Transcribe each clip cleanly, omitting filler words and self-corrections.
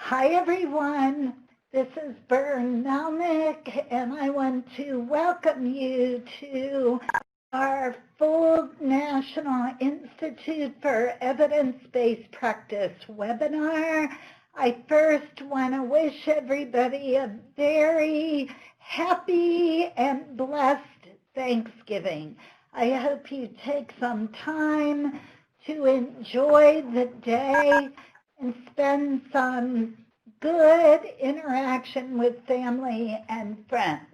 Hi, everyone. This is Melnyk, and I want to welcome you to our full National Institute for Evidence-Based Practice webinar. I first want to wish everybody a very happy and blessed Thanksgiving. I hope you take some time to enjoy the day and spend some good interaction with family and friends.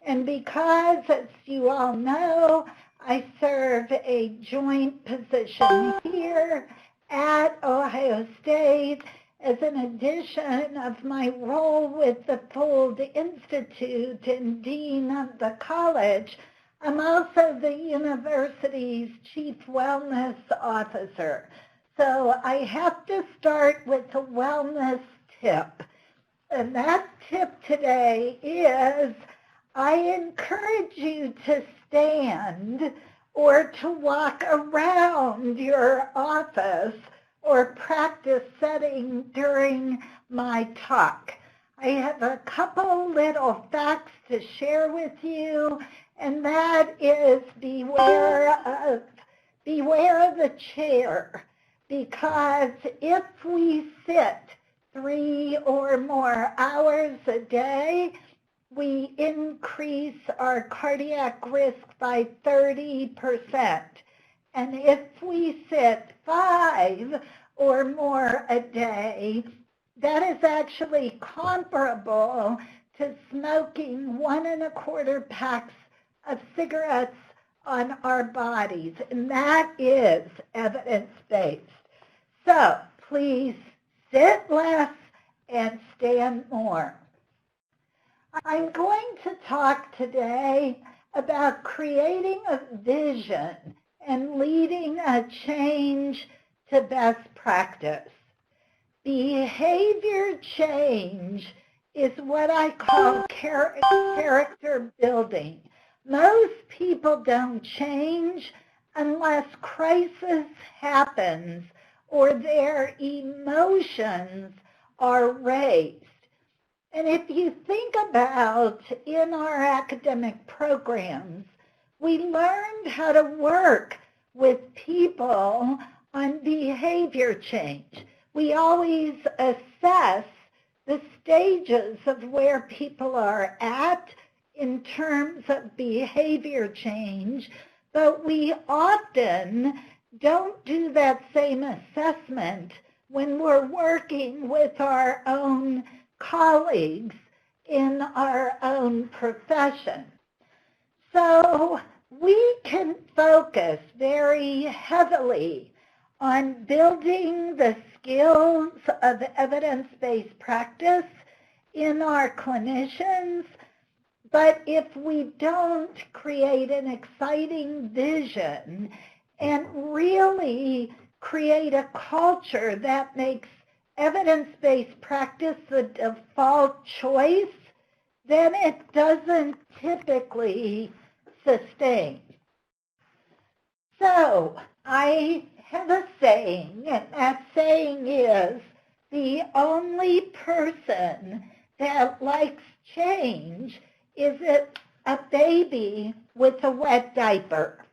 And because, as you all know, I serve a joint position here at Ohio State as an addition of my role with the Fuld Institute and Dean of the College, I'm also the university's Chief Wellness Officer. So I have to start with a wellness tip. And that tip today is I encourage you to stand or to walk around your office or practice setting during my talk. I have a couple little facts to share with you, and that is beware of the chair. Because if we sit 3 or more hours a day, we increase our cardiac risk by 30%. And if we sit 5 or more a day, that is actually comparable to smoking 1.25 packs of cigarettes on our bodies, and that is evidence-based. So please sit less and stand more. I'm going to talk today about creating a vision and leading a change to best practice. Behavior change is what I call character building. Most people don't change unless crisis happens or their emotions are raised. And if you think about in our academic programs, we learned how to work with people on behavior change. We always assess the stages of where people are at in terms of behavior change, but we often don't do that same assessment when we're working with our own colleagues in our own profession. So we can focus very heavily on building the skills of evidence-based practice in our clinicians. But if we don't create an exciting vision and really create a culture that makes evidence-based practice the default choice, then it doesn't typically sustain. So I have a saying, and that saying is, the only person that likes change is a baby with a wet diaper.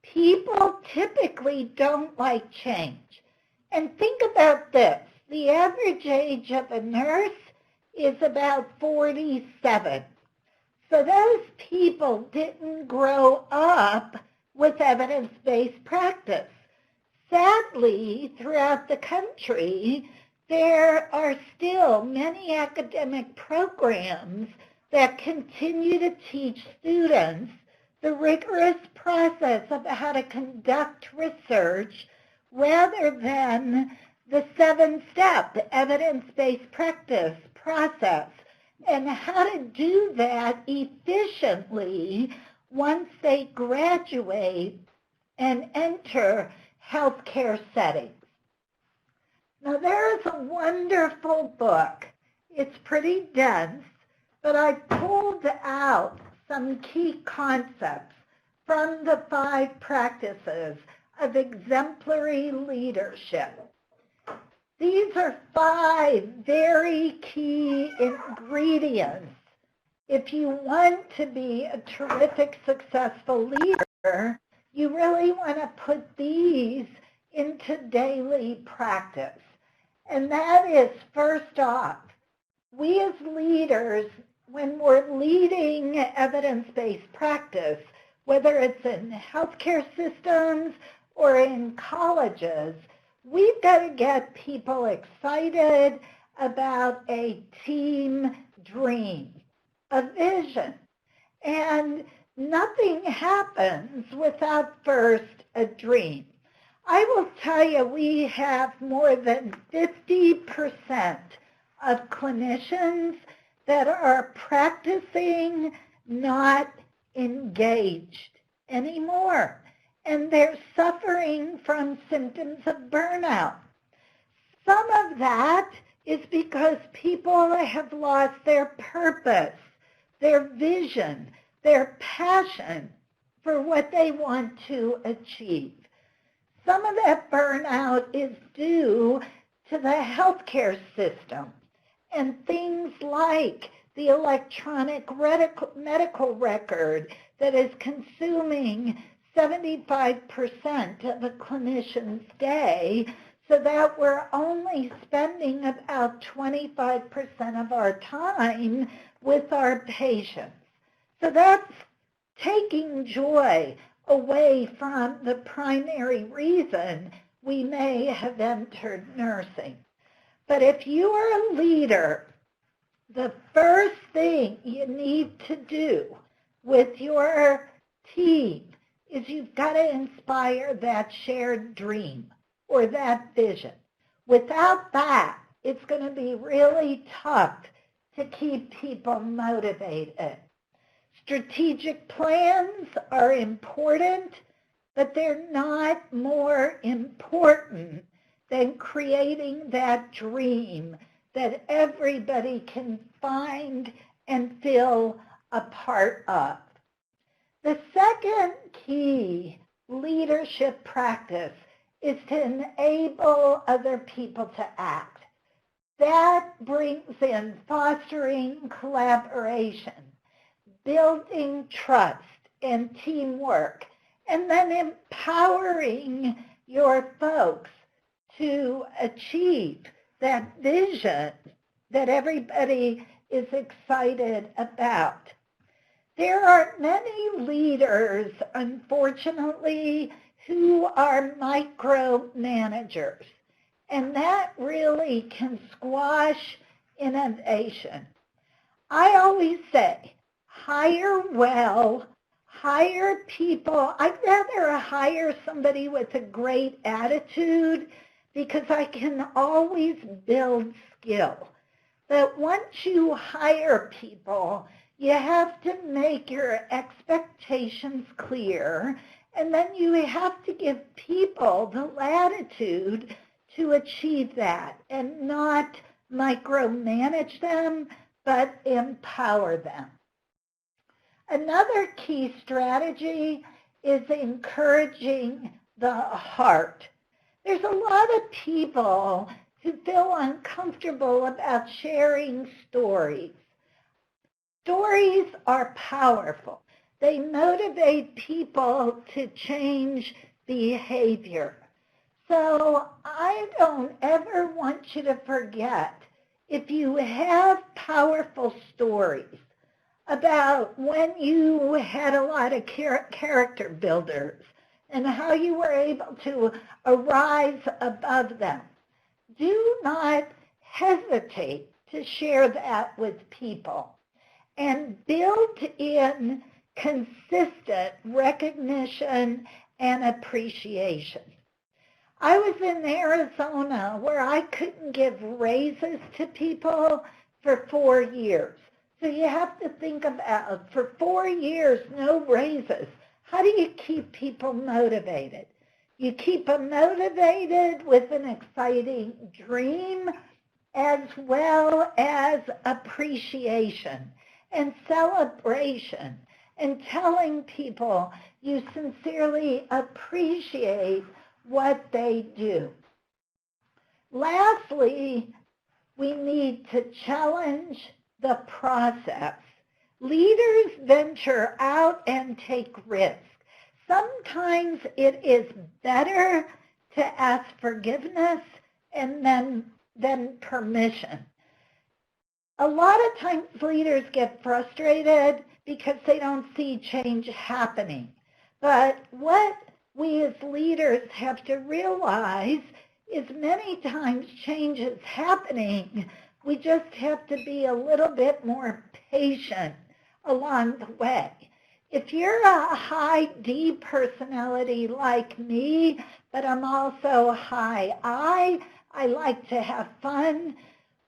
People typically don't like change. And think about this. The average age of a nurse is about 47. So those people didn't grow up with evidence-based practice. Sadly, throughout the country, there are still many academic programs that continue to teach students the rigorous process of how to conduct research rather than the 7-step evidence-based practice process and how to do that efficiently once they graduate and enter healthcare settings. Now, there is a wonderful book. It's pretty dense, but I pulled out some key concepts from the 5 practices of exemplary leadership. These are 5 very key ingredients. If you want to be a terrific, successful leader, you really want to put these into daily practice. And that is, first off, we as leaders, when we're leading evidence-based practice, whether it's in healthcare systems or in colleges, we've got to get people excited about a team dream, a vision. And nothing happens without first a dream. I will tell you, we have more than 50% of clinicians that are practicing not engaged anymore, and they're suffering from symptoms of burnout. Some of that is because people have lost their purpose, their vision, their passion for what they want to achieve. Some of that burnout is due to the healthcare system and things like the electronic medical record that is consuming 75% of a clinician's day, so that we're only spending about 25% of our time with our patients. So that's taking joy away from the primary reason we may have entered nursing. But if you are a leader, the first thing you need to do with your team is you've got to inspire that shared dream or that vision. Without that, it's going to be really tough to keep people motivated. Strategic plans are important, but they're not more important than creating that dream that everybody can find and feel a part of. The second key leadership practice is to enable other people to act. That brings in fostering collaboration, building trust and teamwork, and then empowering your folks to achieve that vision that everybody is excited about. There are many leaders, unfortunately, who are micromanagers, and that really can squash innovation. I always say, hire well, hire people. I'd rather hire somebody with a great attitude because I can always build skill. But once you hire people, you have to make your expectations clear, and then you have to give people the latitude to achieve that and not micromanage them, but empower them. Another key strategy is encouraging the heart. There's a lot of people who feel uncomfortable about sharing stories. Stories are powerful. They motivate people to change behavior. So I don't ever want you to forget, if you have powerful stories about when you had a lot of character builders and how you were able to arise above them, do not hesitate to share that with people and build in consistent recognition and appreciation. I was in Arizona where I couldn't give raises to people for 4 years. So you have to think about, for 4 years, no raises. How do you keep people motivated? You keep them motivated with an exciting dream as well as appreciation and celebration and telling people you sincerely appreciate what they do. Lastly, we need to challenge the process. Leaders venture out and take risks. Sometimes it is better to ask forgiveness and then permission. A lot of times leaders get frustrated because they don't see change happening. But what we as leaders have to realize is many times change is happening. We just have to be a little bit more patient along the way. If you're a high D personality like me, but I'm also high I like to have fun,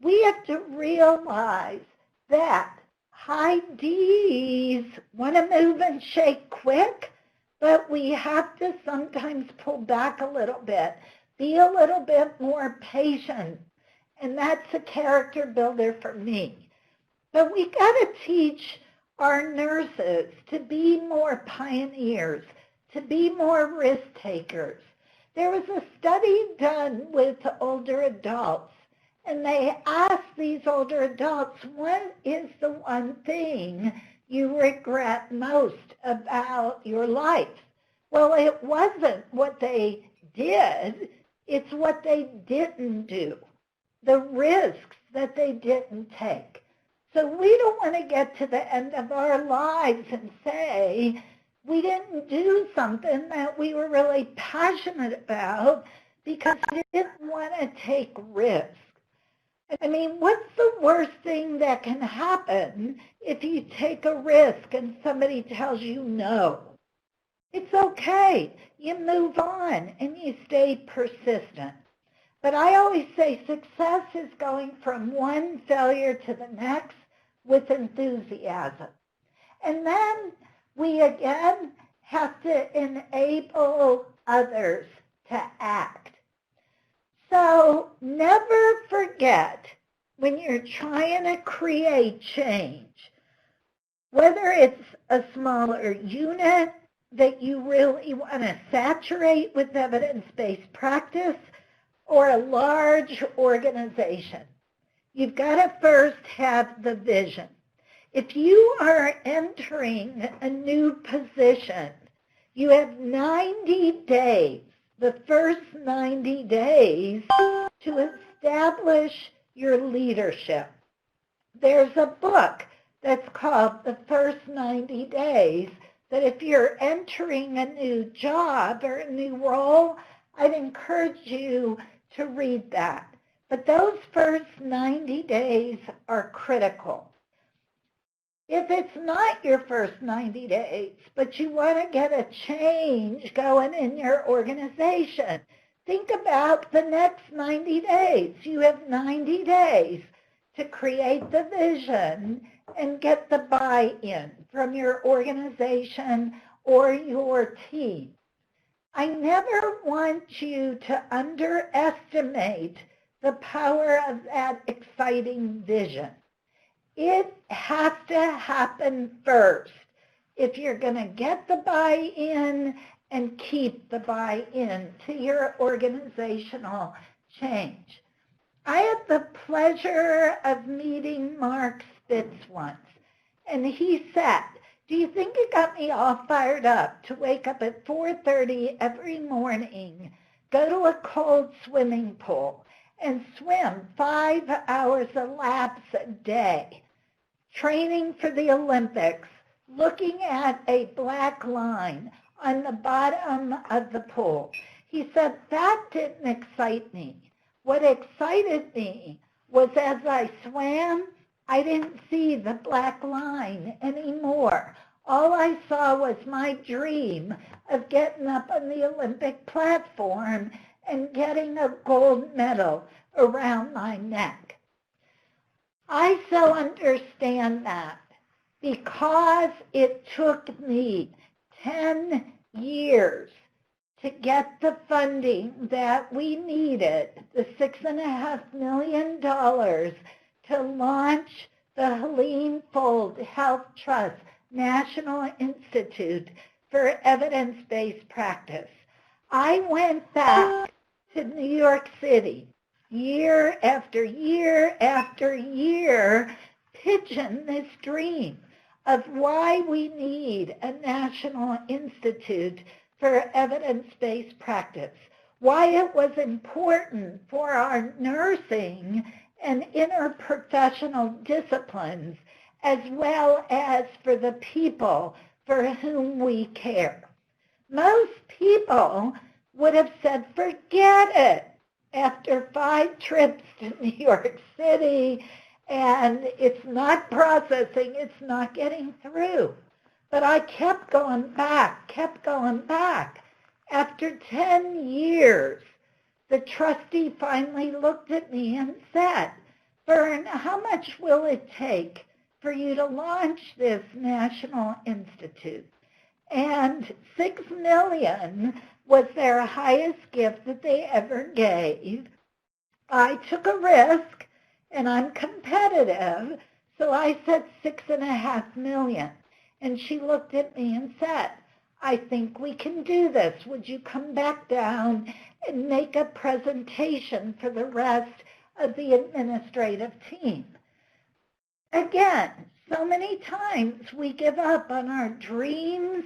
we have to realize that high Ds want to move and shake quick, but we have to sometimes pull back a little bit, be a little bit more patient, and that's a character builder for me. But we got to teach our nurses to be more pioneers, to be more risk takers. There was a study done with older adults, and they asked these older adults, what is the one thing you regret most about your life? Well, it wasn't what they did, it's what they didn't do, the risks that they didn't take. So we don't want to get to the end of our lives and say we didn't do something that we were really passionate about because we didn't want to take risks. I mean, what's the worst thing that can happen if you take a risk and somebody tells you no? It's okay. You move on and you stay persistent. But I always say success is going from one failure to the next with enthusiasm. And then we again have to enable others to act. So never forget when you're trying to create change, whether it's a smaller unit that you really want to saturate with evidence-based practice or a large organization, you've got to first have the vision. If you are entering a new position, you have 90 days, the first 90 days, to establish your leadership. There's a book that's called The First 90 Days that if you're entering a new job or a new role, I'd encourage you to read that. But those first 90 days are critical. If it's not your first 90 days, but you want to get a change going in your organization, think about the next 90 days. You have 90 days to create the vision and get the buy-in from your organization or your team. I never want you to underestimate the power of that exciting vision. It has to happen first if you're going to get the buy-in and keep the buy-in to your organizational change. I had the pleasure of meeting Mark Spitz once, and he said, do you think it got me all fired up to wake up at 4:30 every morning, go to a cold swimming pool, and swim 5 hours elapse a day, training for the Olympics, looking at a black line on the bottom of the pool? He said, that didn't excite me. What excited me was as I swam, I didn't see the black line anymore. All I saw was my dream of getting up on the Olympic platform and getting a gold medal around my neck. I so understand that because it took me 10 years to get the funding that we needed, the $6.5 million to launch the Helene Fold Health Trust National Institute for Evidence-Based Practice. I went back to New York City, year after year after year, pigeon this dream of why we need a National Institute for Evidence-Based Practice, why it was important for our nursing and interprofessional disciplines, as well as for the people for whom we care. Most people would have said, forget it, after 5 trips to New York City, and it's not processing, it's not getting through. But I kept going back. After 10 years, the trustee finally looked at me and said, Bern, how much will it take for you to launch this National Institute? And $6 million was their highest gift that they ever gave. I took a risk, and I'm competitive, so I said $6.5 million. And she looked at me and said, I think we can do this. Would you come back down and make a presentation for the rest of the administrative team? Again, so many times we give up on our dreams,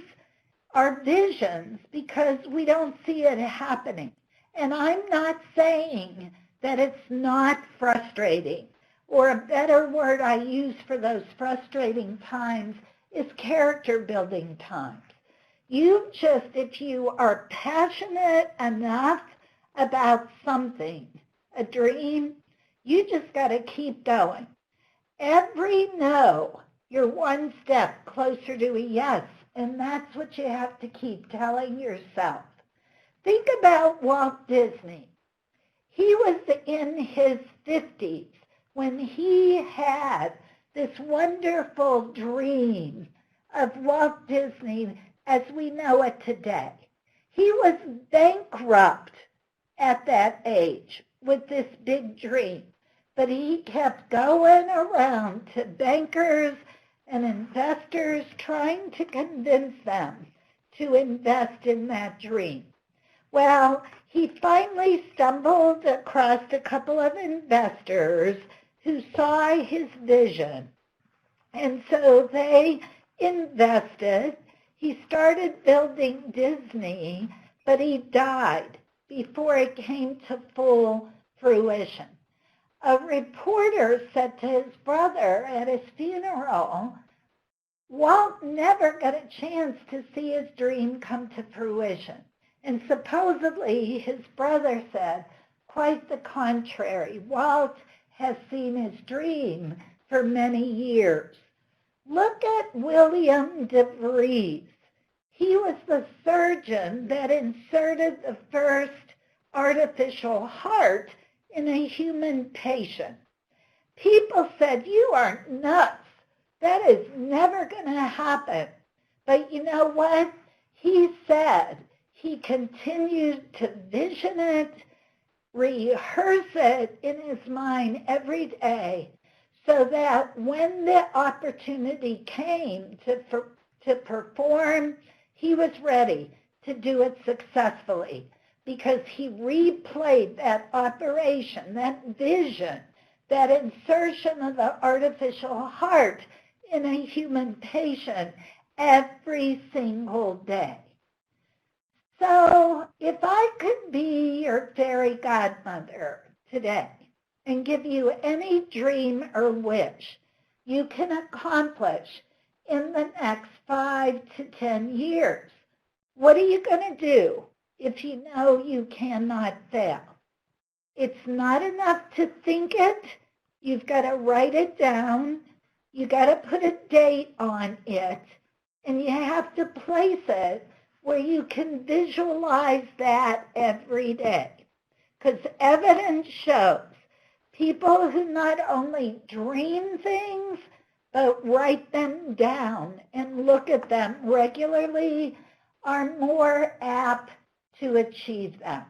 our visions, because we don't see it happening. And I'm not saying that it's not frustrating, or a better word I use for those frustrating times is character building times. If you are passionate enough about something, a dream, you just got to keep going. Every no, you're one step closer to a yes, and that's what you have to keep telling yourself. Think about Walt Disney. He was in his 50s when he had this wonderful dream of Walt Disney as we know it today. He was bankrupt at that age with this big dream, but he kept going around to bankers and investors trying to convince them to invest in that dream. Well, he finally stumbled across a couple of investors who saw his vision, and so they invested. He started building Disney, but he died before it came to full fruition. A reporter said to his brother at his funeral, Walt never got a chance to see his dream come to fruition. And supposedly his brother said, quite the contrary. Walt has seen his dream for many years. Look at William DeVries. He was the surgeon that inserted the first artificial heart in a human patient. People said, you are nuts. That is never going to happen. But you know what? He said he continued to vision it, rehearse it in his mind every day, so that when the opportunity came to perform, he was ready to do it successfully, because he replayed that operation, that vision, that insertion of the artificial heart in a human patient every single day. So if I could be your fairy godmother today and give you any dream or wish you can accomplish in the next 5 to 10 years, what are you going to do if you know you cannot fail? It's not enough to think it. You've got to write it down. You got to put a date on it, and you have to place it where you can visualize that every day. Because evidence shows people who not only dream things, but write them down and look at them regularly are more apt to achieve them.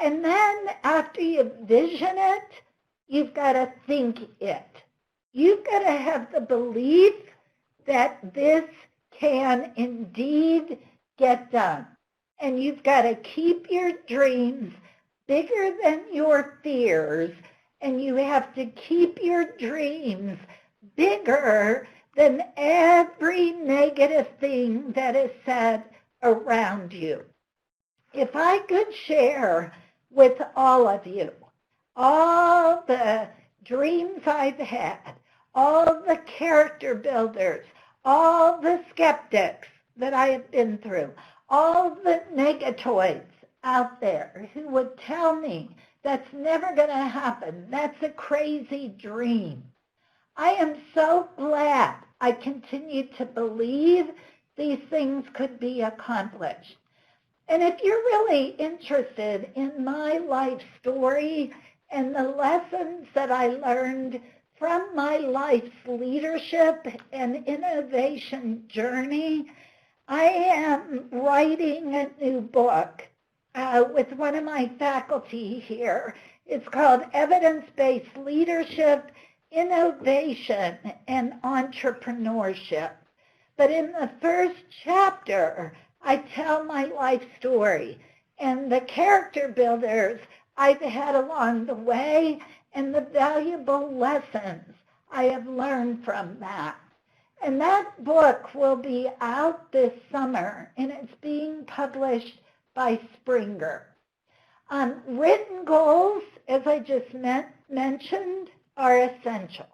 And then after you vision it, you've got to think it. You've got to have the belief that this can indeed get done. And you've got to keep your dreams bigger than your fears, and you have to keep your dreams bigger than every negative thing that is said around you. If I could share with all of you all the dreams I've had, all the character builders, all the skeptics that I have been through, all the negatoids out there who would tell me that's never going to happen, that's a crazy dream. I am so glad I continue to believe these things could be accomplished. And if you're really interested in my life story and the lessons that I learned from my life's leadership and innovation journey, I am writing a new book with one of my faculty here. It's called Evidence-Based Leadership, Innovation, and Entrepreneurship. But in the first chapter, I tell my life story and the character builders I've had along the way and the valuable lessons I have learned from that. And that book will be out this summer, and it's being published by Springer. Written goals, as I just mentioned, are essential.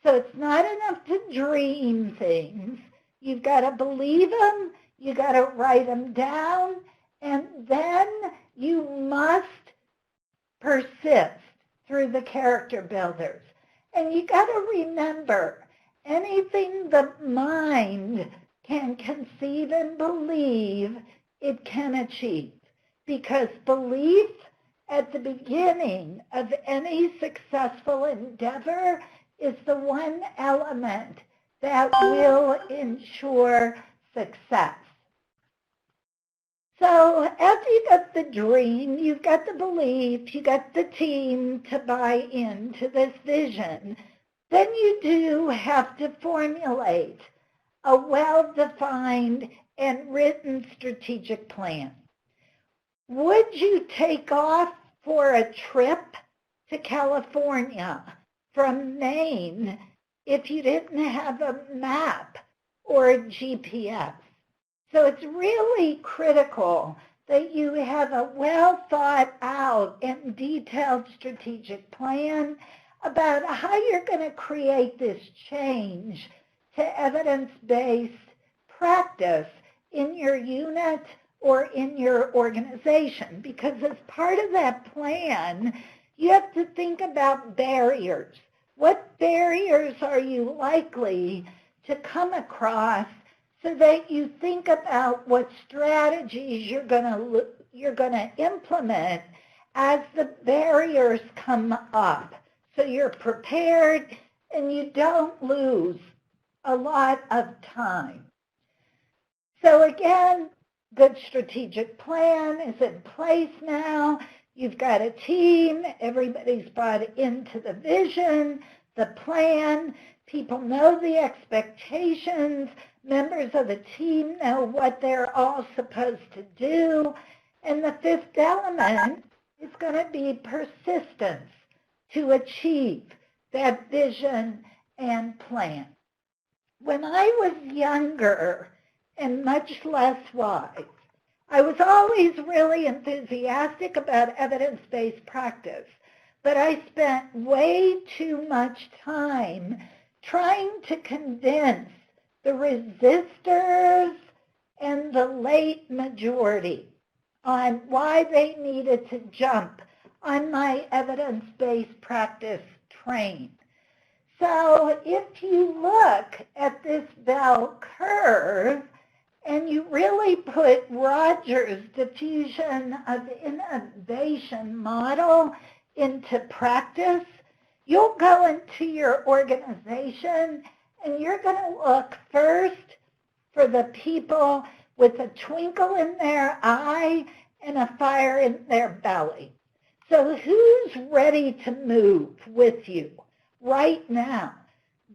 So it's not enough to dream things. You've got to believe them, you got to write them down, and then you must persist through the character builders. And you got to remember, anything the mind can conceive and believe, it can achieve. Because belief at the beginning of any successful endeavor is the one element that will ensure success. So after you got the dream, you've got the belief, you got the team to buy into this vision, then you do have to formulate a well-defined and written strategic plan. Would you take off for a trip to California from Maine if you didn't have a map or a GPS? So it's really critical that you have a well thought out and detailed strategic plan about how you're going to create this change to evidence-based practice in your unit or in your organization. Because as part of that plan, you have to think about barriers. What barriers are you likely to come across so that you think about what strategies you're going to implement as the barriers come up, so you're prepared and you don't lose a lot of time. So again, good strategic plan is in place now. You've got a team. Everybody's bought into the vision, the plan. People know the expectations. Members of the team know what they're all supposed to do. And the fifth element is going to be persistence to achieve that vision and plan. When I was younger and much less wise, I was always really enthusiastic about evidence-based practice, but I spent way too much time trying to convince the resistors and the late majority on why they needed to jump on my evidence-based practice train. So if you look at this bell curve and you really put Rogers' diffusion of innovation model into practice, you'll go into your organization and you're going to look first for the people with a twinkle in their eye and a fire in their belly. So who's ready to move with you right now?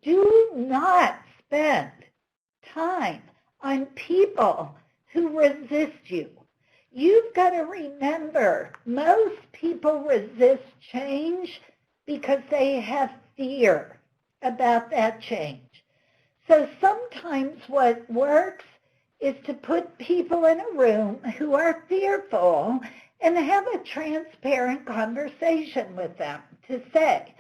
Do not spend time on people who resist you. you've got to remember, most people resist change because they have fear about that change. So sometimes what works is to put people in a room who are fearful and have a transparent conversation with them to say,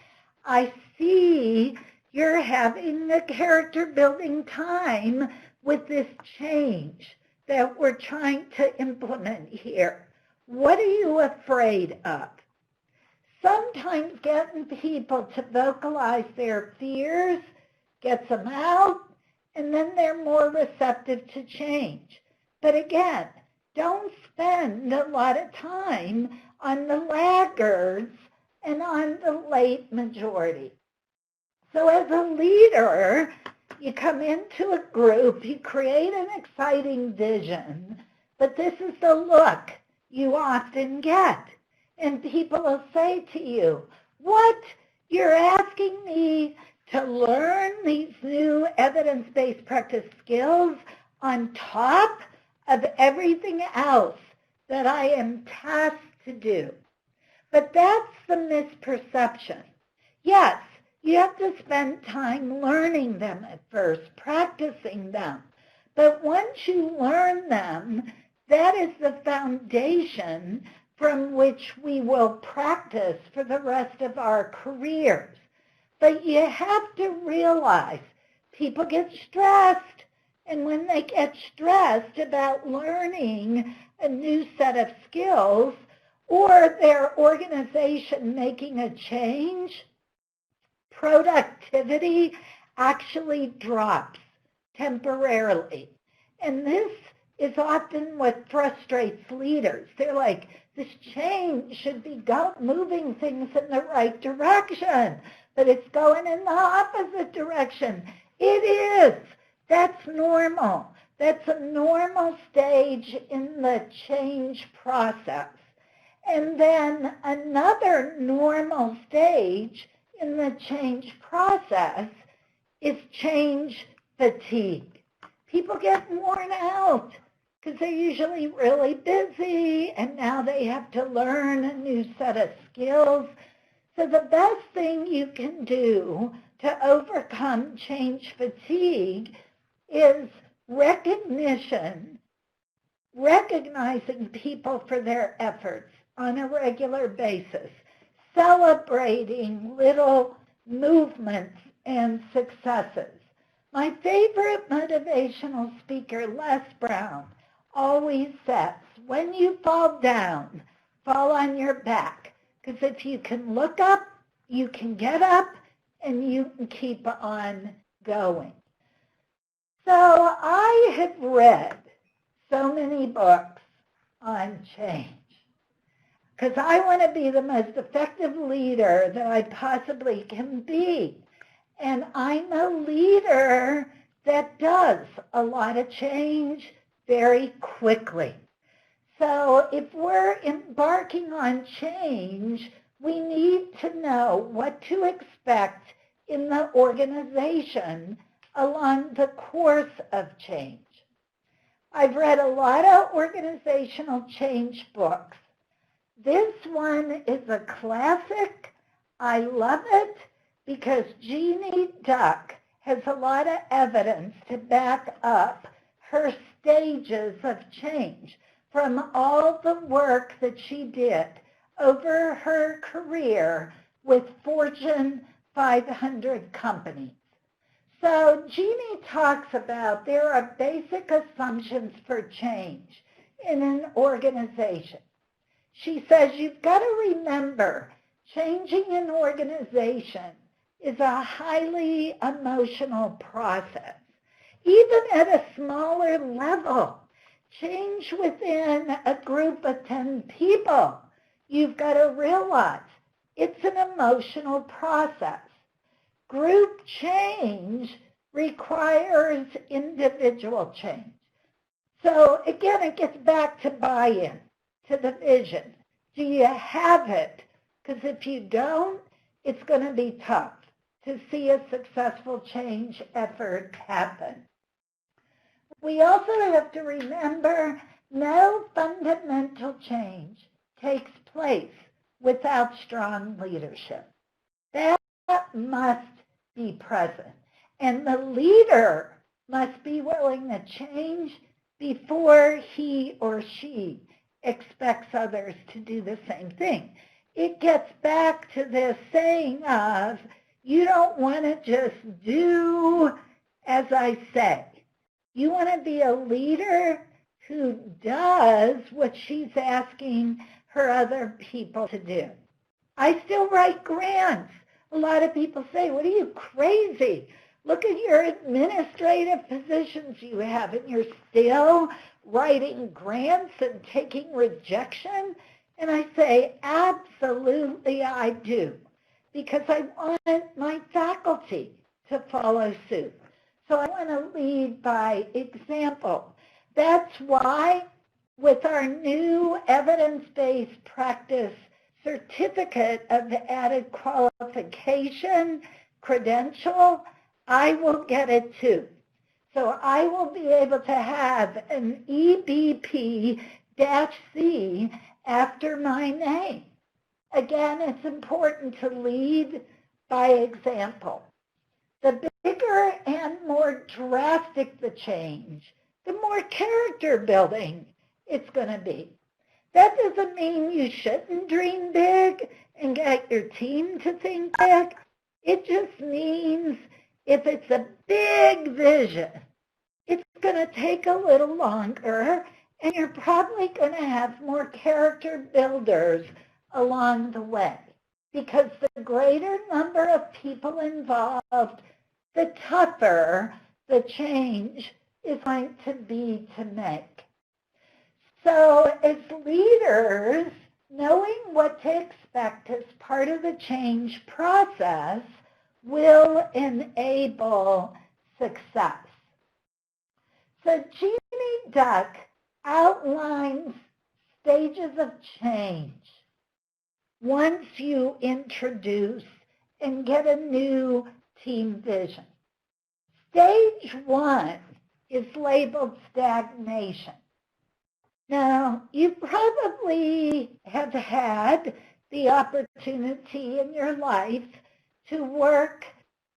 I see you're having a character building time with this change that we're trying to implement here. What are you afraid of? Sometimes getting people to vocalize their fears gets them out, and then they're more receptive to change. But again, don't spend a lot of time on the laggards and on the late majority. So as a leader, you come into a group, you create an exciting vision, but this is the look you often get. And people will say to you, what? You're asking me to learn these new evidence-based practice skills on top of everything else that I am tasked to do. But that's the misperception. Yes, you have to spend time learning them at first, practicing them. But once you learn them, that is the foundation from which we will practice for the rest of our careers. But you have to realize people get stressed, and when they get stressed about learning a new set of skills or their organization making a change, productivity actually drops temporarily. And this is often what frustrates leaders. They're like, this change should be moving things in the right direction, but it's going in the opposite direction. It is. That's normal. That's a normal stage in the change process. And then another normal stage in the change process is change fatigue. People get worn out because they're usually really busy, and now they have to learn a new set of skills. So the best thing you can do to overcome change fatigue is recognizing people for their efforts on a regular basis, celebrating little movements and successes. My favorite motivational speaker, Les Brown, always says, when you fall down, fall on your back. Because if you can look up, you can get up, and you can keep on going. So I have read so many books on change because I want to be the most effective leader that I possibly can be. And I'm a leader that does a lot of change very quickly. So if we're embarking on change, we need to know what to expect in the organization along the course of change. I've read a lot of organizational change books. This one is a classic. I love it because Jeannie Duck has a lot of evidence to back up her stages of change from all the work that she did over her career with Fortune 500 companies. So Jeannie talks about there are basic assumptions for change in an organization. She says you've got to remember changing an organization is a highly emotional process. Even at a smaller level, change within a group of 10 people, you've got to realize it's an emotional process. Group change requires individual change. So again, it gets back to buy-in, to the vision. Do you have it? Because if you don't, it's going to be tough to see a successful change effort happen. We also have to remember No fundamental change takes place without strong leadership. That must be present. And the leader must be willing to change before he or she expects others to do the same thing. It gets back to this saying of, you don't want to just do as I say. You want to be a leader who does what she's asking her other people to do. I still write grants. A lot of people say, what are you, crazy? Look at your administrative positions you have, and you're still writing grants and taking rejection? And I say, absolutely I do, because I want my faculty to follow suit. So I want to lead by example. That's why with our new evidence-based practice certificate of added qualification credential, I will get it too. So I will be able to have an EBP-C after my name. Again, it's important to lead by example. The bigger and more drastic the change, the more character building it's going to be. That doesn't mean you shouldn't dream big and get your team to think big. It just means if it's a big vision, it's going to take a little longer, and you're probably going to have more character builders along the way, because the greater number of people involved, the tougher the change is going to be to make. So as leaders, knowing what to expect as part of the change process will enable success. So Jeannie Duck outlines stages of change once you introduce and get a new team vision. Stage 1 is labeled stagnation. Now, you probably have had the opportunity in your life to work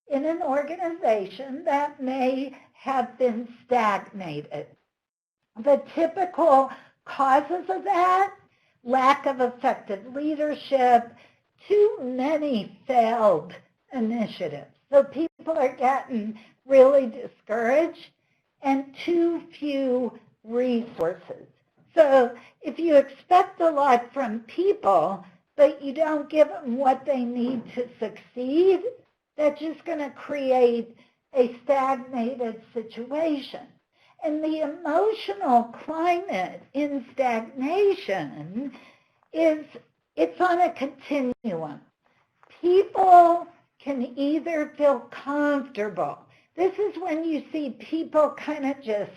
in an organization that may have been stagnated. The typical causes of that: lack of effective leadership, too many failed initiatives. So people are getting really discouraged, and too few resources. So if you expect a lot from people, but you don't give them what they need to succeed, that's just going to create a stagnated situation. And the emotional climate in stagnation it's on a continuum. People can either feel comfortable. This is when you see people kind of just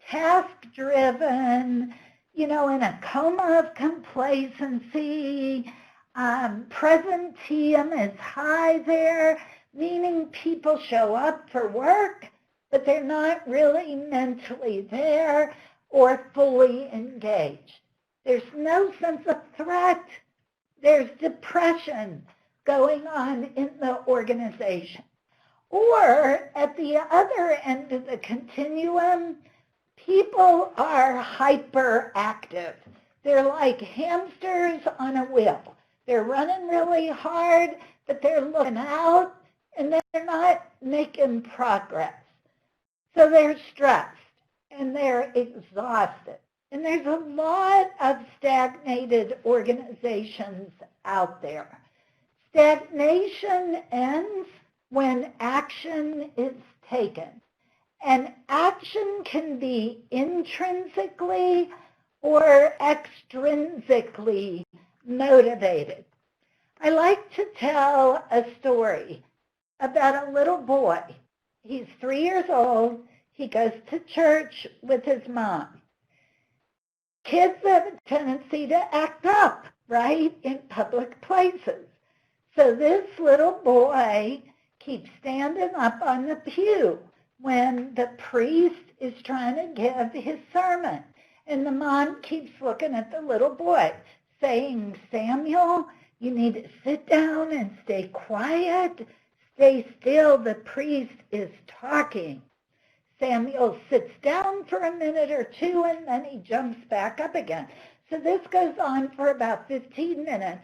task-driven, in a coma of complacency. Presenteeism is high there, meaning people show up for work, but they're not really mentally there or fully engaged. There's no sense of threat. There's depression going on in the organization. Or at the other end of the continuum, people are hyperactive. They're like hamsters on a wheel. They're running really hard, but they're looking out, and they're not making progress. So they're stressed, and they're exhausted. And there's a lot of stagnated organizations out there. Stagnation ends when action is taken. And action can be intrinsically or extrinsically motivated. I like to tell a story about a little boy. He's 3 years old. He goes to church with his mom. Kids have a tendency to act up, right, in public places. So this little boy keeps standing up on the pew when the priest is trying to give his sermon. And the mom keeps looking at the little boy, saying, Samuel, you need to sit down and stay quiet. Stay still, the priest is talking. Samuel sits down for a minute or two, and then he jumps back up again. So this goes on for about 15 minutes.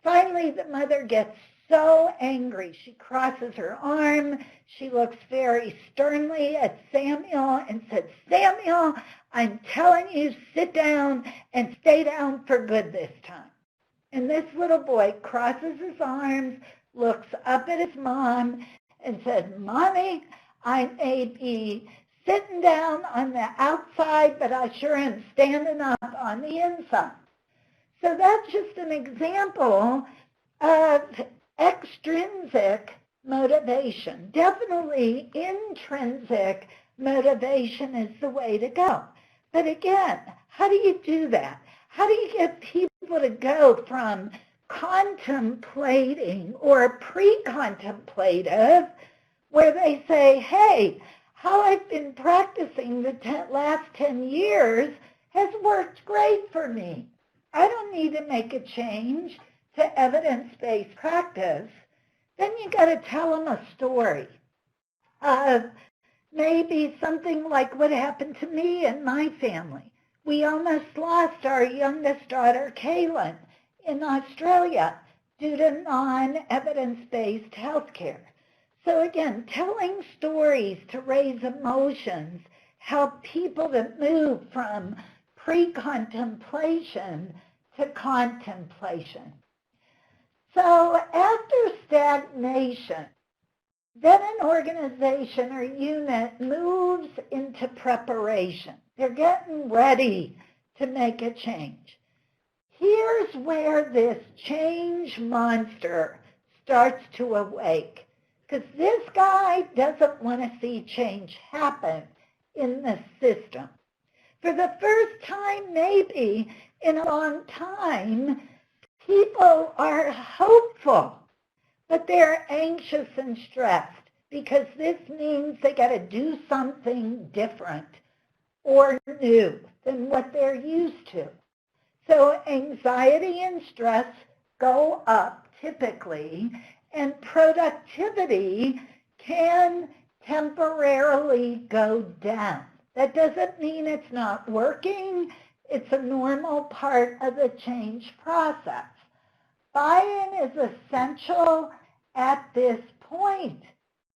Finally, the mother gets so angry. She crosses her arm. She looks very sternly at Samuel and says, Samuel, I'm telling you, sit down and stay down for good this time. And this little boy crosses his arms, looks up at his mom, and says, Mommy, I may be sitting down on the outside, but I sure am standing up on the inside. So that's just an example of extrinsic motivation. Definitely intrinsic motivation is the way to go. But again, how do you do that? How do you get people to go from contemplating or pre-contemplative, where they say, hey, how I've been practicing the last 10 years has worked great for me. I don't need to make a change to evidence-based practice. Then you got to tell them a story of maybe something like what happened to me and my family. We almost lost our youngest daughter, Kaylin, in Australia due to non-evidence-based health care. So again, telling stories to raise emotions help people to move from pre-contemplation to contemplation. So after stagnation, then an organization or unit moves into preparation. They're getting ready to make a change. Here's where this change monster starts to awake, because this guy doesn't want to see change happen in the system. For the first time, maybe in a long time, people are hopeful, but they're anxious and stressed because this means they got to do something different or new than what they're used to. So anxiety and stress go up typically, and productivity can temporarily go down. That doesn't mean it's not working. It's a normal part of the change process. Buy-in is essential at this point,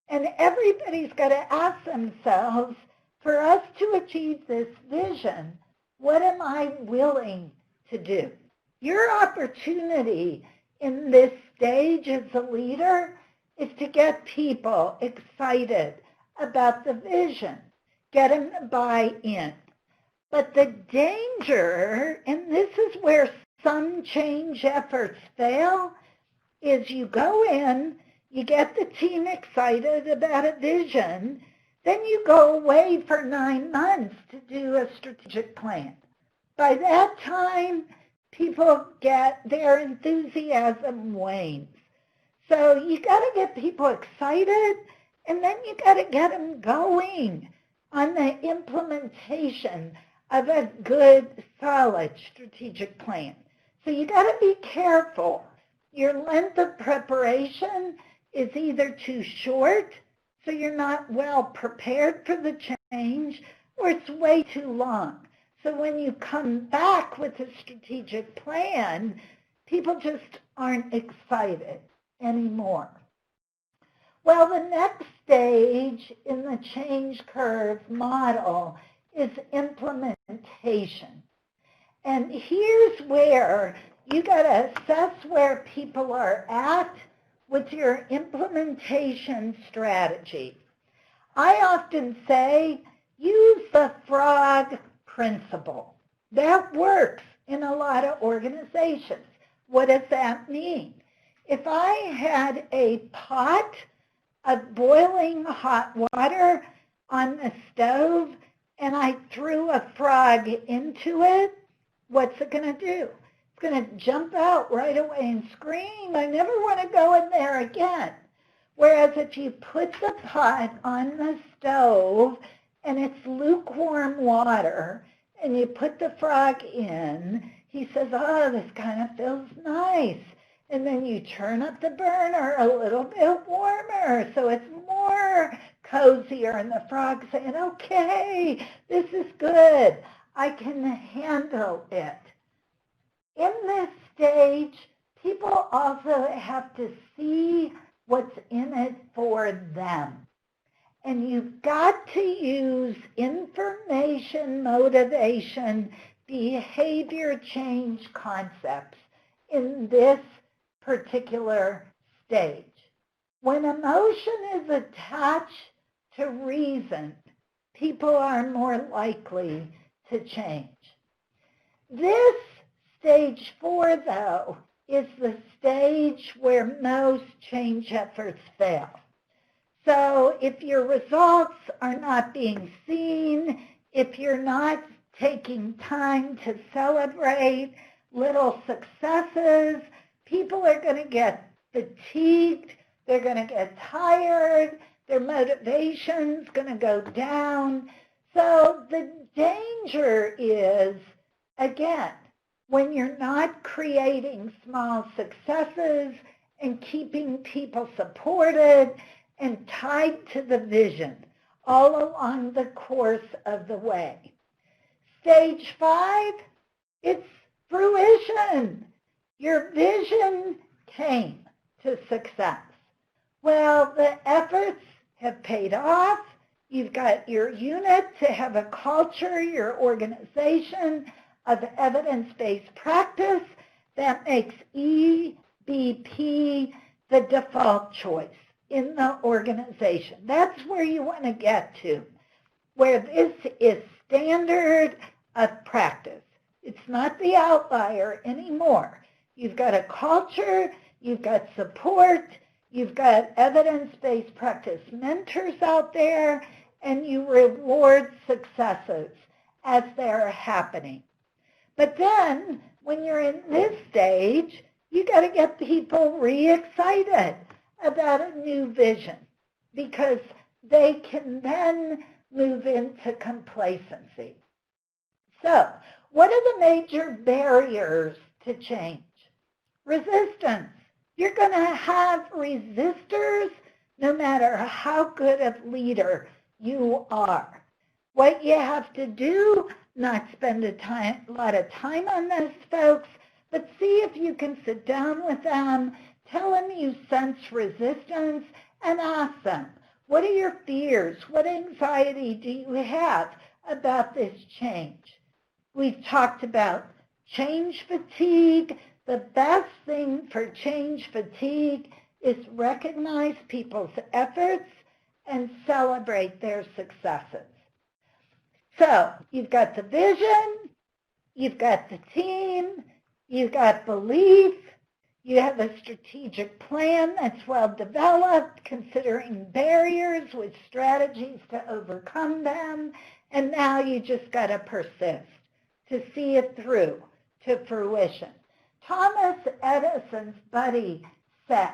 and everybody's got to ask themselves, for us to achieve this vision, what am I willing to do? Your opportunity in this stage as a leader is to get people excited about the vision, get them to buy in. But the danger, and this is where some change efforts fail, is you go in, you get the team excited about a vision, then you go away for 9 months to do a strategic plan. By that time, people get their enthusiasm wanes. So you got to get people excited, and then you got to get them going on the implementation of a good, solid strategic plan. So you got to be careful. Your length of preparation is either too short, so you're not well prepared for the change, or it's way too long. So when you come back with a strategic plan, people just aren't excited anymore. Well, the next stage in the change curve model is implementation. And here's where you got to assess where people are at with your implementation strategy. I often say, use the frog principle. That works in a lot of organizations. What does that mean? If I had a pot of boiling hot water on the stove and I threw a frog into it, what's it going to do? It's going to jump out right away and scream, I never want to go in there again. Whereas if you put the pot on the stove and it's lukewarm water and you put the frog in, he says, oh, this kind of feels nice. And then you turn up the burner a little bit warmer so it's more cozier, and the frog's saying, okay, this is good. I can handle it. In this stage, people also have to see what's in it for them. And you've got to use information, motivation, behavior change concepts in this particular stage. When emotion is attached to reason, people are more likely to change. This stage 4, though, is the stage where most change efforts fail. So if your results are not being seen, if you're not taking time to celebrate little successes, people are going to get fatigued, they're going to get tired, their motivation's going to go down. So the danger is, again, when you're not creating small successes and keeping people supported and tied to the vision all along the course of the way. Stage 5, it's fruition. Your vision came to success. Well, the efforts have paid off. You've got your unit to have a culture, your organization of evidence-based practice that makes EBP the default choice in the organization. That's where you want to get to, where this is standard of practice. It's not the outlier anymore. You've got a culture, you've got support, you've got evidence-based practice mentors out there, and you reward successes as they're happening. But then, when you're in this stage, you got to get people re-excited about a new vision, because they can then move into complacency. So, what are the major barriers to change? Resistance. You're going to have resistors no matter how good of leader you are. What you have to do, not spend a lot of time on this, folks, but see if you can sit down with them, tell them you sense resistance, and ask them, what are your fears? What anxiety do you have about this change? We've talked about change fatigue. The best thing for change fatigue is recognize people's efforts and celebrate their successes. So you've got the vision, you've got the team, you've got belief, you have a strategic plan that's well developed, considering barriers with strategies to overcome them, and now you just got to persist to see it through to fruition. Thomas Edison's buddy said,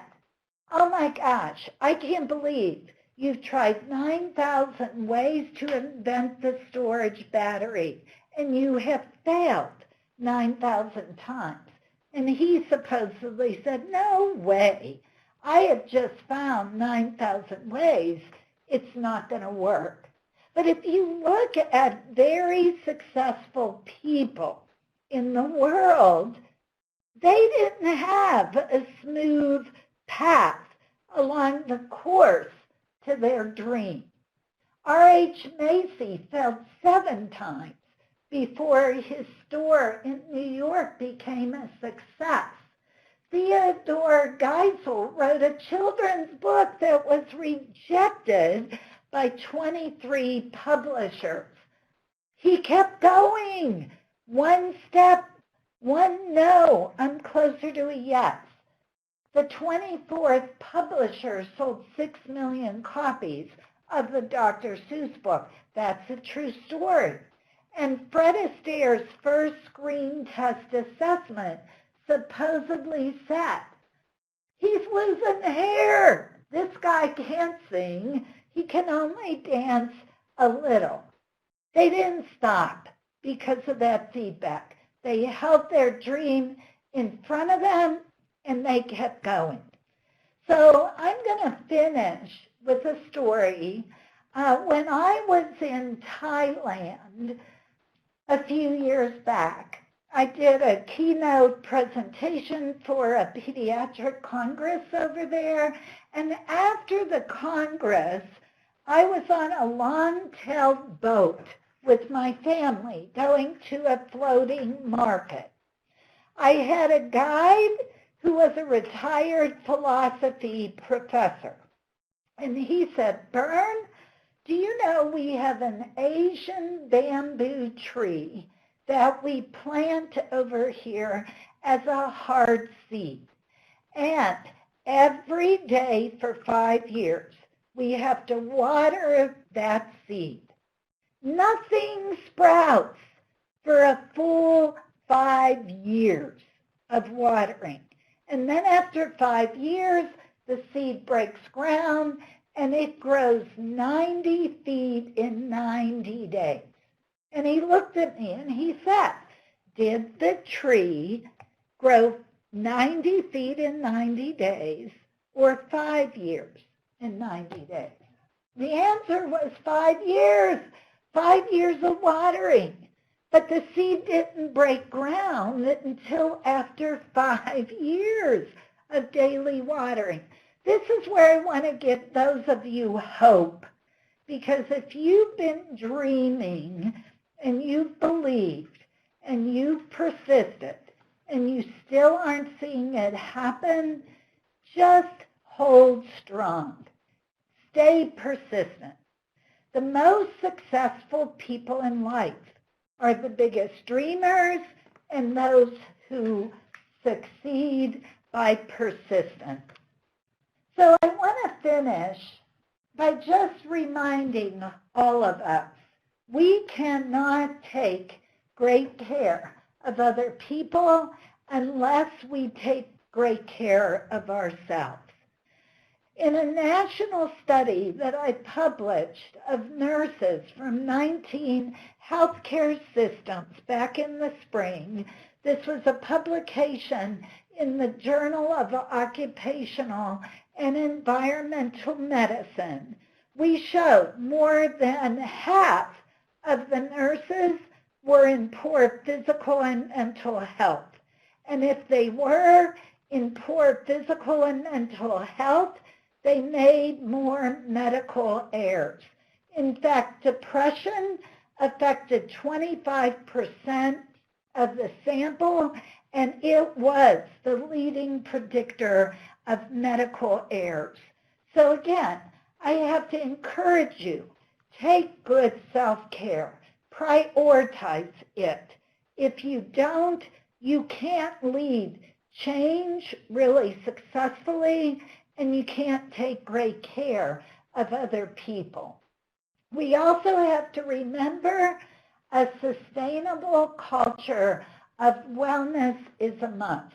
oh my gosh, I can't believe you've tried 9,000 ways to invent the storage battery, and you have failed 9,000 times. And he supposedly said, no way. I have just found 9,000 ways. It's not going to work. But if you look at very successful people in the world, they didn't have a smooth path along the course to their dream. R.H. Macy failed 7 times before his store in New York became a success. Theodore Geisel wrote a children's book that was rejected by 23 publishers. He kept going. One step, one no, I'm closer to a yes. The 24th publisher sold 6 million copies of the Dr. Seuss book. That's a true story. And Fred Astaire's first screen test assessment supposedly said, he's losing hair. This guy can't sing. He can only dance a little. They didn't stop because of that feedback. They held their dream in front of them, and they kept going. So I'm going to finish with a story. When I was in Thailand a few years back, I did a keynote presentation for a pediatric congress over there, and after the congress, I was on a long-tailed boat with my family going to a floating market. I had a guide who was a retired philosophy professor, and he said, "Bern, do you know we have an Asian bamboo tree that we plant over here as a hard seed, and every day for 5 years, we have to water that seed. Nothing sprouts for a full 5 years of watering. And then after 5 years, the seed breaks ground and it grows 90 feet in 90 days." And he looked at me and he said, "Did the tree grow 90 feet in 90 days or 5 years in 90 days?" The answer was 5 years, 5 years of watering. But the seed didn't break ground until after 5 years of daily watering. This is where I want to give those of you hope, because if you've been dreaming and you've believed and you've persisted and you still aren't seeing it happen, just hold strong. Stay persistent. The most successful people in life are the biggest dreamers and those who succeed by persistence. So I want to finish by just reminding all of us, we cannot take great care of other people unless we take great care of ourselves. In a national study that I published of nurses from 19 healthcare systems back in the spring, this was a publication in the Journal of Occupational and Environmental Medicine. We showed more than half of the nurses were in poor physical and mental health. And if they were in poor physical and mental health, they made more medical errors. In fact, depression affected 25% of the sample, and it was the leading predictor of medical errors. So again, I have to encourage you, take good self-care, prioritize it. If you don't, you can't lead change really successfully, and you can't take great care of other people. We also have to remember a sustainable culture of wellness is a must.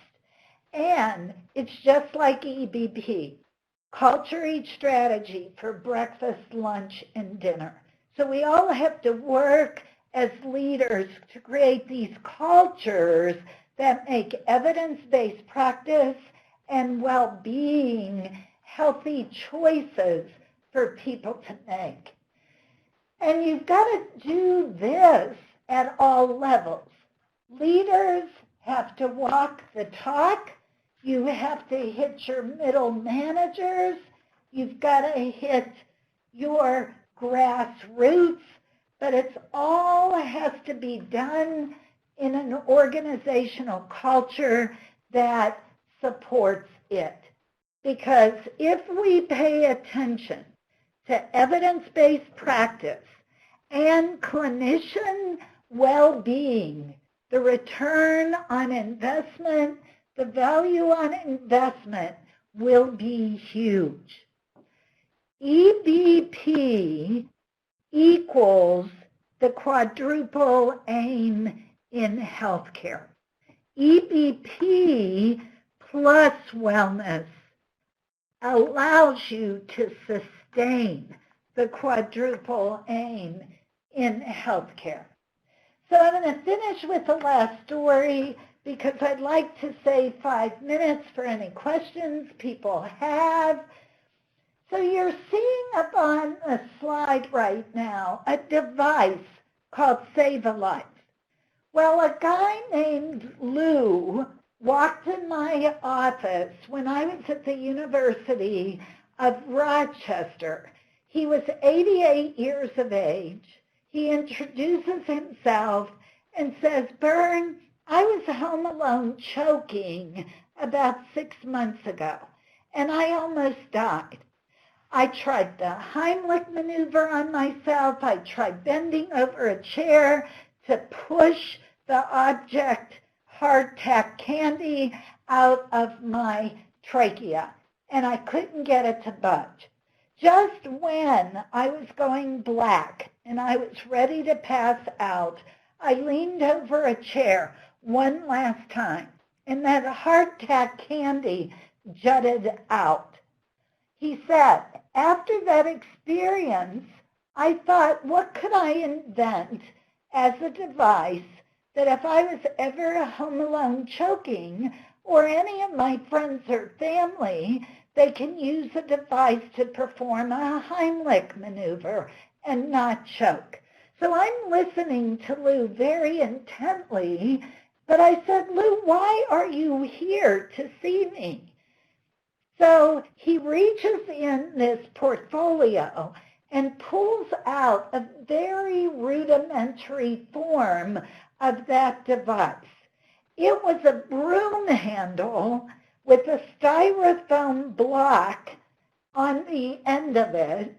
And it's just like EBP, culture eats strategy for breakfast, lunch, and dinner. So we all have to work as leaders to create these cultures that make evidence-based practice and well-being healthy choices for people to make. And you've got to do this at all levels. Leaders have to walk the talk. You have to hit your middle managers. You've got to hit your grassroots. But it's all has to be done in an organizational culture that supports it. Because if we pay attention to evidence-based practice and clinician well-being, the return on investment, the value on investment will be huge. EBP equals the quadruple aim in healthcare. EBP plus wellness allows you to sustain the quadruple aim in healthcare. So I'm going to finish with the last story because I'd like to save 5 minutes for any questions people have. So you're seeing up on the slide right now a device called Save a Life. Well, a guy named Lou walked in my office when I was at the University of Rochester. He was 88 years of age. He introduces himself and says, Bern, I was home alone choking about 6 months ago, and I almost died. I tried the Heimlich maneuver on myself. I tried bending over a chair to push the object, hardtack candy, out of my trachea, and I couldn't get it to budge. Just when I was going black and I was ready to pass out, I leaned over a chair one last time, and that hardtack candy jutted out. He said, after that experience, I thought, what could I invent as a device that if I was ever home alone choking, or any of my friends or family, they can use a device to perform a Heimlich maneuver and not choke. So I'm listening to Lou very intently, but I said, Lou, why are you here to see me? So he reaches in this portfolio and pulls out a very rudimentary form of that device. It was a broom handle with a styrofoam block on the end of it,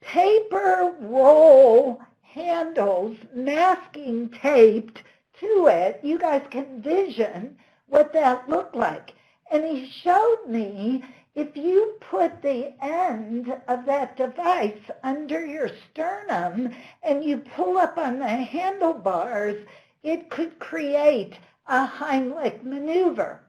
paper roll handles, masking taped to it. You guys can vision what that looked like. And he showed me if you put the end of that device under your sternum and you pull up on the handlebars, it could create a Heimlich maneuver.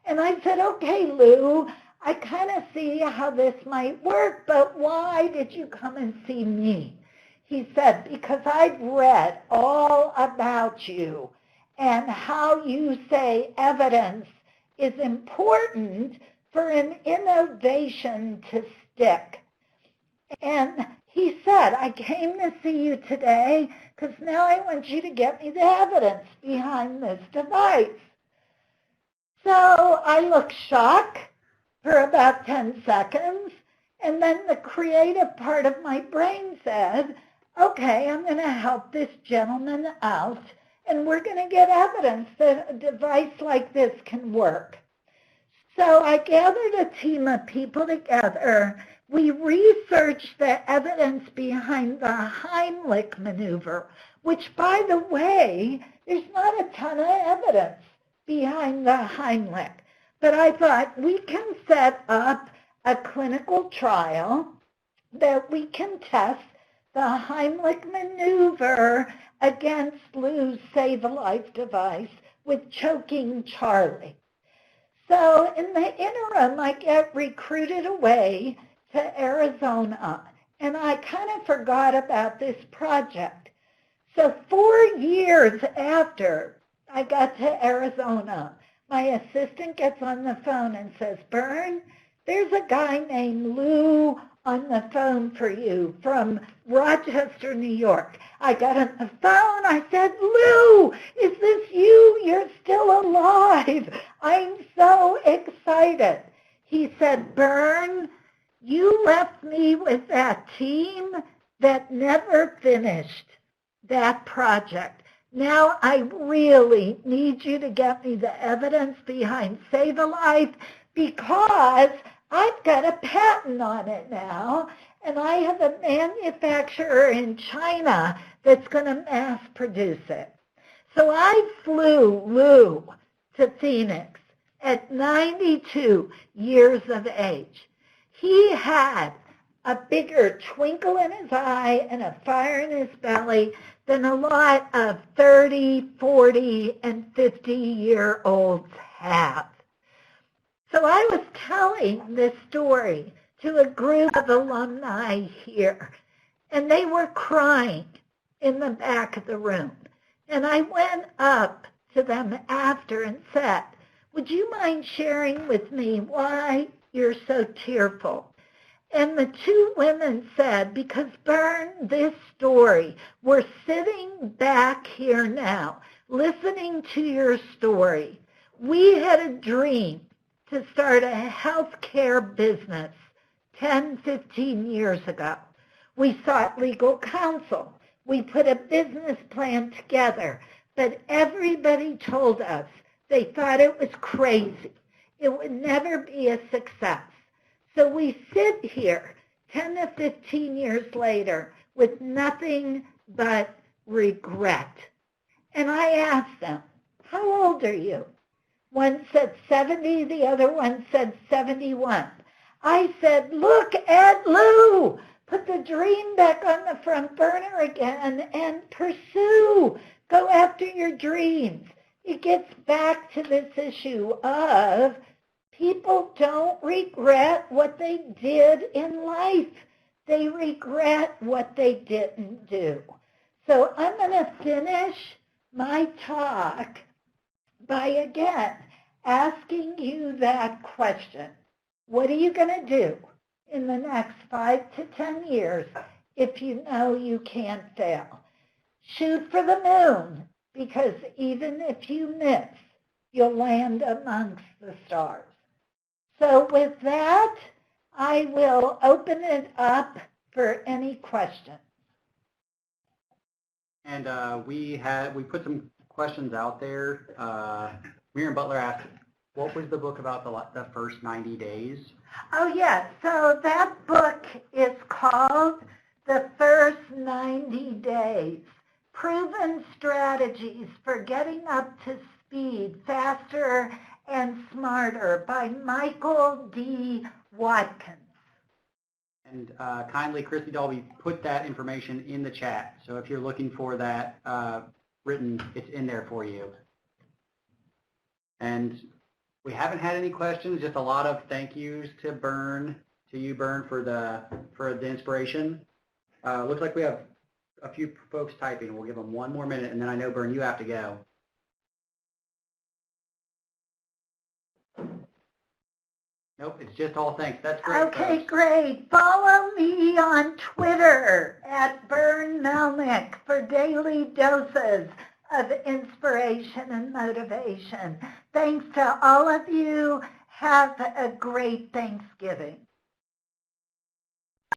And I said, okay, Lou, I kind of see how this might work, but why did you come and see me? He said, because I've read all about you and how you say evidence is important for an innovation to stick. And he said, I came to see you today because now I want you to get me the evidence behind this device. So I looked shocked for about 10 seconds, and then the creative part of my brain said, okay, I'm going to help this gentleman out, and we're going to get evidence that a device like this can work. So I gathered a team of people together. We researched the evidence behind the Heimlich maneuver, which, by the way, there's not a ton of evidence behind the Heimlich. But I thought we can set up a clinical trial that we can test the Heimlich maneuver against Lou's Save a Life device with choking Charlie. So in the interim, I get recruited away to Arizona, and I kind of forgot about this project. So 4 years after I got to Arizona, my assistant gets on the phone and says, Bern, there's a guy named Lou on the phone for you from Rochester, New York. I got on the phone. I said, Lou, is this you? You're still alive. I'm so excited. He said, Bern, you left me with that team that never finished that project. Now I really need you to get me the evidence behind Save a Life because I've got a patent on it now, and I have a manufacturer in China that's going to mass produce it. So I flew Lou to Phoenix at 92 years of age. He had a bigger twinkle in his eye and a fire in his belly than a lot of 30, 40, and 50-year-olds have. So I was telling this story to a group of alumni here, and they were crying in the back of the room. And I went up to them after and said, would you mind sharing with me why you're so tearful? And the two women said, because Bern, this story, we're sitting back here now, listening to your story. We had a dream to start a healthcare business 10, 15 years ago. We sought legal counsel. We put a business plan together, but everybody told us they thought it was crazy. It would never be a success. So we sit here 10 to 15 years later with nothing but regret. And I asked them, how old are you? One said 70, the other one said 71. I said, look at Lou. Put the dream back on the front burner again and pursue. Go after your dreams. It gets back to this issue of people don't regret what they did in life. They regret what they didn't do. So I'm going to finish my talk by, again, asking you that question. What are you going to do in the next 5 to 10 years if you know you can't fail? Shoot for the moon, because even if you miss, you'll land amongst the stars. So with that, I will open it up for any questions. And we put some questions out there. Miriam Butler asked, what was the book about the first 90 days? Oh, yes. So that book is called The First 90 Days, Proven Strategies for Getting Up to Speed Faster and Smarter by Michael D. Watkins. And kindly, Christy Dalby put that information in the chat. So if you're looking for that written, it's in there for you. And we haven't had any questions, just a lot of thank yous to you, Bern, for the inspiration. Looks like we have a few folks typing. We'll give them one more minute, and then I know, Bern, you have to go. Nope, it's just all thanks. That's great. Okay, folks. Great. Follow me on Twitter at Bern Melnyk for daily doses of inspiration and motivation. Thanks to all of you. Have a great Thanksgiving.